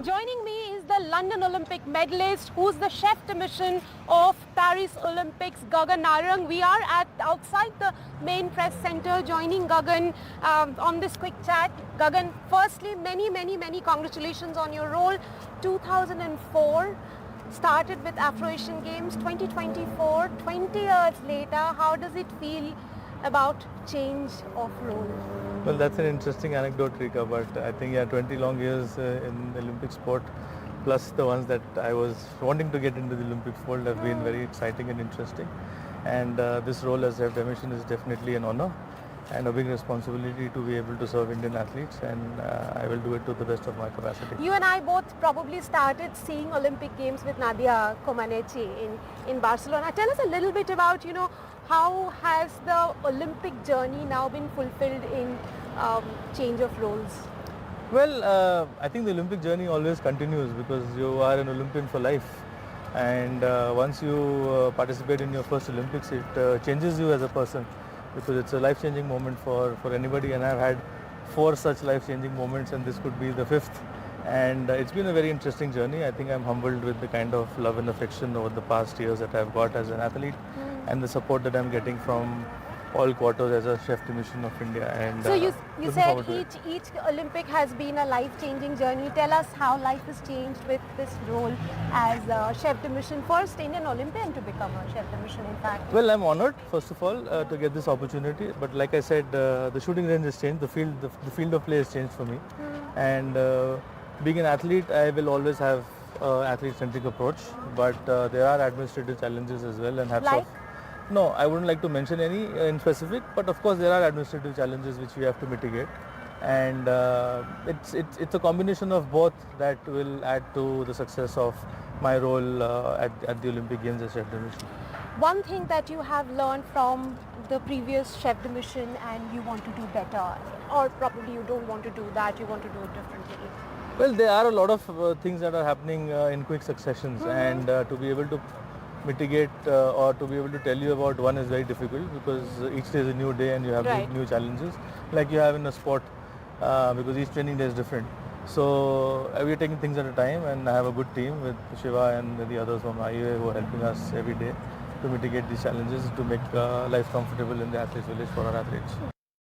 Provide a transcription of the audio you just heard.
Joining me is the London Olympic medalist, who's the chef de mission of Paris Olympics, Gagan Narang. We are outside the main press center, joining Gagan on this quick chat. Gagan, firstly, many congratulations on your role. 2004 started with Afro Asian Games. 2024, 20 years later, how does it feel about change of role? Well, that's an interesting anecdote, Rika, but I think 20 long years in Olympic sport, plus the ones that I was wanting to get into the Olympic fold have been very exciting and interesting. And this role as chef de mission is definitely an honor and a big responsibility to be able to serve Indian athletes, and I will do it to the best of my capacity. You and I both probably started seeing Olympic Games with Nadia Comaneci in Barcelona. Tell us a little bit about, how has the Olympic journey now been fulfilled in change of roles? Well, I think the Olympic journey always continues because you are an Olympian for life. And once you participate in your first Olympics, it changes you as a person because it's a life-changing moment for anybody. And I've had 4 such life-changing moments, and this could be the 5th. And it's been a very interesting journey. I think I'm humbled with the kind of love and affection over the past years that I've got as an athlete and the support that I'm getting from all quarters as a chef de mission of India. And so you said each Olympic has been a life-changing journey. Tell us how life has changed with this role as a chef de mission, first Indian Olympian to become a chef de mission, in fact. Well, I'm honored, first of all, to get this opportunity. But like I said, the shooting range has changed. The field of play has changed for me. And being an athlete, I will always have athlete-centric approach. But there are administrative challenges as well, and hats off. No, I wouldn't like to mention any in specific, but of course there are administrative challenges which we have to mitigate, and it's a combination of both that will add to the success of my role at the Olympic Games as chef de mission. One thing that you have learned from the previous chef de mission and you want to do better, or probably you don't want to do that, you want to do it differently? Well, there are a lot of things that are happening in quick successions, and to be able to mitigate or to be able to tell you about one is very difficult because each day is a new day and you have new challenges like you have in a sport because each training day is different. So we are taking things at a time, and I have a good team with Shiva and the others from IUA who are helping us every day to mitigate these challenges to make life comfortable in the athletes village for our athletes.